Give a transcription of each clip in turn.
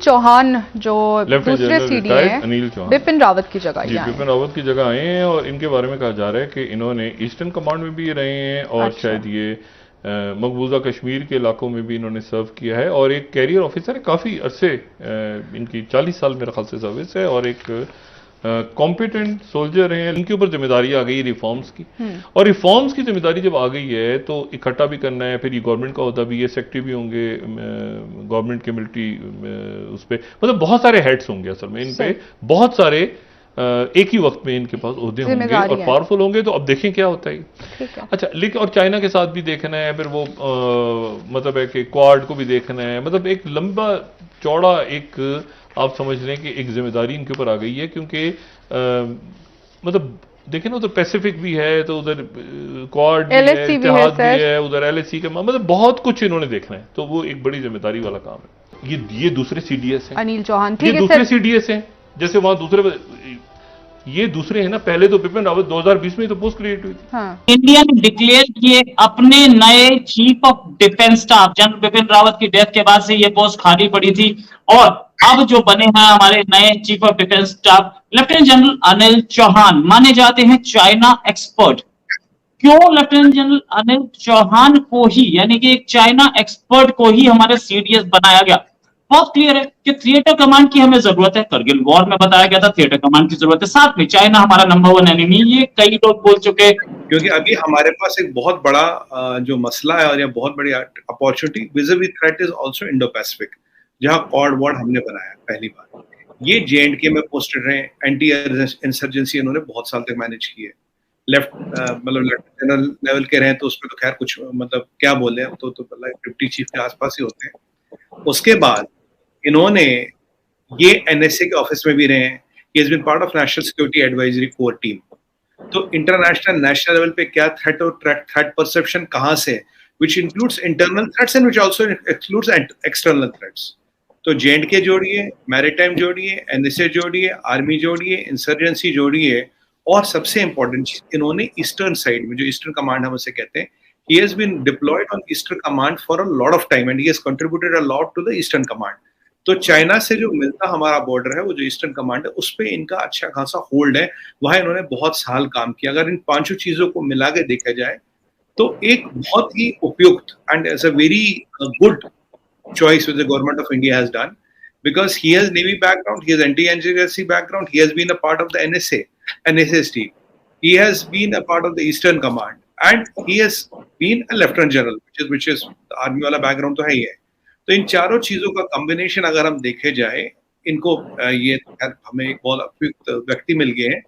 चौहान जो लेफ्टिनेंट दूसरे general CD retired हैं अनिल चौहान बिपिन रावत की जगह जी ये आए बिपिन हैं। रावत की जगह आए हैं और इनके बारे में कहा जा रहा है कि इन्होंने ईस्टर्न कमांड में भी रहे हैं और अच्छा। शायद ये मकबूजा कश्मीर के इलाकों में भी इन्होंने सर्व किया है और एक कैरियर ऑफिसर है, काफ़ी अरसे इनकी 40 साल मेरे ख्याल से सर्विस है और एक कॉम्पिटेंट सोल्जर हैं। इनके ऊपर जिम्मेदारी आ गई रिफॉर्म्स की और रिफॉर्म्स की जिम्मेदारी जब आ गई है तो इकट्ठा भी करना है, फिर ये गवर्नमेंट का होता भी है, सेक्रेटरी भी होंगे गवर्नमेंट के मिलिट्री उस पर, मतलब बहुत सारे हेड्स होंगे असल में इन पे, बहुत सारे एक ही वक्त में इनके पास ओहदे होंगे और जिम्मेदारी है। पावरफुल होंगे। तो अब देखें क्या होता है। ठीक है। अच्छा, लेकिन और चाइना के साथ भी देखना है, फिर वो मतलब है कि क्वाड को भी देखना है, मतलब एक लंबा चौड़ा एक आप समझ लें कि एक जिम्मेदारी इनके ऊपर आ गई है क्योंकि मतलब देखें ना, उधर पैसिफिक भी है, तो उधर क्वाड भी है, LSC भी है इत्तेहाद भी सर। है, उधर LSC का मतलब बहुत कुछ इन्होंने देखना है, तो वो एक बड़ी जिम्मेदारी वाला काम है। ये दूसरे CDS हैं, अनिल चौहान, ये ठीक है दूसरे सर। CDS हैं, जैसे वहां दूसरे ये दूसरे हैं ना, पहले तो बिपिन रावत 2020 में तो पोस्ट क्रिएट हुई थी। हाँ। इंडिया ने डिक्लेयर किए अपने नए chief of defence staff. General Bipin Rawat की डेथ के बाद से ये पोस्ट खाली पड़ी थी और अब जो बने हैं हमारे नए chief of defence staff lieutenant general Anil Chauhan, माने जाते हैं चाइना एक्सपर्ट। क्यों लेफ्टिनेंट जनरल अनिल चौहान को ही, यानी कि एक चाइना एक्सपर्ट को ही हमारे CDS बनाया गया? बहुत क्लियर है कि थिएटर कमांड की हमें जरूरत है। करगिल वॉर में बताया गया था थिएटर कमांड की जरूरत है, साथ में चाइना हमारा नंबर 1 एनिमी, ये कई लोग बोल चुके हैं। क्योंकि अभी हमारे पास एक बहुत बड़ा जो मसला है और या बहुत बड़ी opportunity विज़-विज़ threat is also Indo Pacific, जहां क्वाड वॉर्ड हमने बनाया पहली बार। ये J&K में पोस्टेड रहे, एंटी इंसर्जेंसी इन्होंने बहुत साल तक मैनेज की है। लेफ्ट मतलब लेफ्टिनेंट जनरल लेवल के रहे तो उसमें तो खैर कुछ मतलब क्या बोले, अब तो डिप्टी चीफ के आसपास ही होते हैं। उसके बाद इन्होंने ये NSA के ऑफिस में भी रहे हैं। He has been part of national security advisory core team. तो इंटरनेशनल नेशनल लेवल पे क्या थ्रेट और थ्रेट परसेप्शन कहां से, which includes internal threats and which also excludes external threats. तो J&K जोड़िए, मैरीटाइम जोड़िए, NSA जोड़िए, आर्मी जोड़िए, इंसर्जेंसी जोड़िए और सबसे इंपॉर्टेंट चीज इन्होंने ईस्टर्न साइड में, जो ईस्टर्न कमांड हम उसे कहते हैं, he has been deployed on eastern command for a lot of time and he has contributed a lot to the eastern command. तो चाइना से जो मिलता हमारा बॉर्डर है, वो जो ईस्टर्न कमांड है, उस पे इनका अच्छा खासा होल्ड है। वहां इन्होंने बहुत साल काम किया। अगर इन पांचों चीजों को मिला के देखा जाए तो एक बहुत ही उपयुक्त and it's a very good choice which the government of India has done, because he has Navy background, he has anti-insurgency background, he has been a part of the NSS team, he has been a part of the Eastern Command, and he has been a Lieutenant General, which is army वाला background तो है ही है। तो इन चारों चीजों का combination अगर हम देखे जाए, इनको ये हमें एक बहुत उपयुक्त व्यक्ति मिल गए हैं।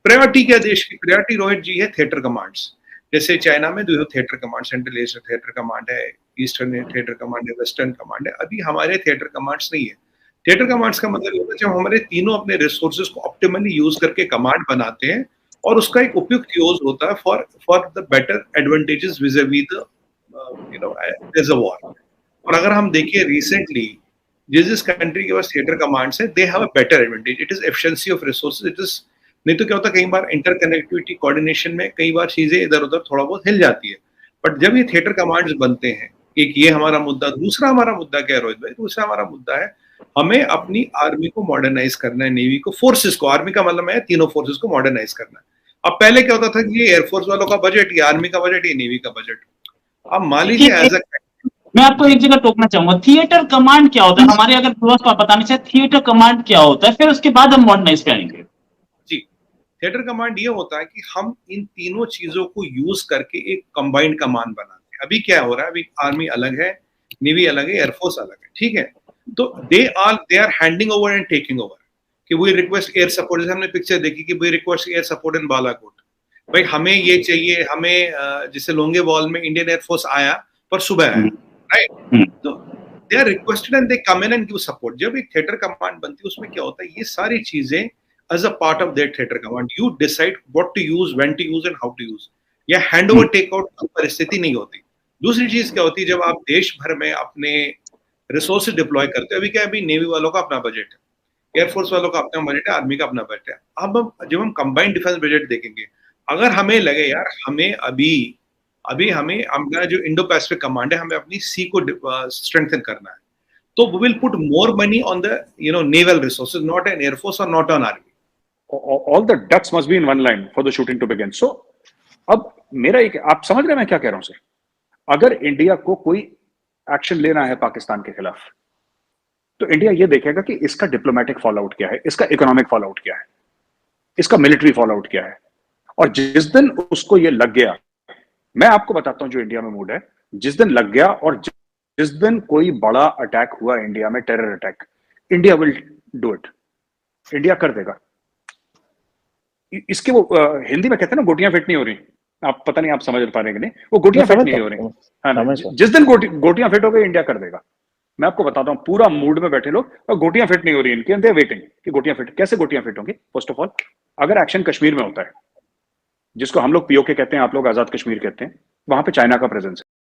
प्रायोरिटी क्या देश की? प्रायोरिटी रोहित जी है थिएटर कमांड्स। जैसे चाइना में जो theatre command, central Asia theatre command है, ईस्टर्न थिएटर कमांड है, वेस्टर्न कमांड है। अभी हमारे थिएटर कमांड्स नहीं है। थिएटर कमांड्स का मतलब होता है जब हमारे तीनों अपने रिसोर्सेज को ऑप्टिमली यूज करके कमांड बनाते हैं और उसका एक उपयुक्त यूज होता है for the better advantages vis-a-vis the there's a war। और अगर हम देखिए रिसेंटली जिस कंट्री के पास थिएटर कमांड्स है, they have a better advantage. It is efficiency of resources. It is, नहीं तो क्या होता है कई बार इंटरकनेक्टिविटी कोऑर्डिनेशन में कई बार चीजें इधर उधर थोड़ा बहुत हिल जाती है। बट जब ये थिएटर कमांड्स बनते हैं, एक ये हमारा मुद्दा। दूसरा हमारा मुद्दा क्या है रोहित भाई? दूसरा हमारा मुद्दा है हमें अपनी आर्मी को मॉडर्नाइज करना है, नेवी को, फोर्सेस को। आर्मी का मतलब है तीनों फोर्सेस को मॉडर्नाइज करना है। अब पहले क्या होता था कि ये एयरफोर्स वालों का बजट, ये आर्मी का बजट, ये नेवी का बजट। अब मान लीजिए एज अ, मैं आपको एक जगह टोकना चाहूंगा, थिएटर कमांड क्या होता है? हमारे अगर व्यूअर्स को बताना चाहिए थिएटर कमांड क्या होता है, फिर उसके बाद हम मॉडर्नाइज करेंगे। जी, थिएटर कमांड ये होता है कि हम इन तीनों चीजों को यूज करके एक कंबाइंड कमांड बनाते हैं। अभी क्या हो रहा है? अभी आर्मी अलग है, नेवी अलग है, एयरफोर्स अलग है, ठीक है? तो they are handing over and taking over कि वी रिक्वेस्ट एयर सपोर्ट। जैसे हमने पिक्चर देखी कि we request air support in Balakot. भाई हमें ये चाहिए, हमें जैसे लोंगेवाल में इंडियन एयरफोर्स आया पर सुबह आया, राइट? तो they are requested and they come in and give support. जब एक थिएटर कमांड बनती है उसमें क्या होता है, ये सारी चीजें as a part of that theatre command you decide what to use, when to use and how to use. या हैंड ओवर टेक आउट की परिस्थिति नहीं होती। दूसरी चीज क्या होती है, जब आप देश भर में अपने रिसोर्सेज डिप्लॉय करते हो, अभी क्या, अभी नेवी वालों का अपना बजट है, एयरफोर्स वालों का अपना बजट है, आर्मी का अपना बजट है। अब जब हम कंबाइंड डिफेंस बजट देखेंगे, अगर हमें लगे यार हमें अभी हमें अपना जो इंडो पैसिफिक कमांड है, हमें अपनी सी को स्ट्रेंथन करना है, तो we will put more money on the naval resources, not an air force or not on army. All the ducks must be in one line for the shooting to begin. So अब मेरा एक, आप समझ रहे हैं मैं क्या कह रहा हूं सर? अगर इंडिया को कोई एक्शन लेना है पाकिस्तान के खिलाफ, तो इंडिया ये देखेगा कि इसका डिप्लोमेटिक फॉल आउट क्या है, इसका इकोनॉमिक फॉल आउट क्या है, इसका मिलिट्री फॉल आउट क्या है। और जिस दिन उसको ये लग गया, मैं आपको बताता हूं जो इंडिया में मूड है, जिस दिन लग गया और जिस दिन कोई बड़ा अटैक हुआ इंडिया में, terror attack, India will do it, India कर देगा। इसके वो हिंदी में कहते हैं ना, गोटियां फिट नहीं हो रही, आप पता नहीं आप समझ पा रहे हैं कि नहीं, वो गोटियां फिट नहीं हो रही है ना। जिस दिन गोटियां फिट हो गई, इंडिया कर देगा। मैं आपको बताता हूं, पूरा मूड में बैठे लोग, और गोटियां फिट नहीं हो रही इनकी, दे वेटिंग कि गोटियां फिट। कैसे गोटियां फिट होंगी? फर्स्ट ऑफ ऑल, अगर एक्शन कश्मीर में होता है, जिसको हम लोग पीओके कहते हैं, आप लोग आजाद कश्मीर कहते हैं, वहां पे चाइना का प्रेजेंस है।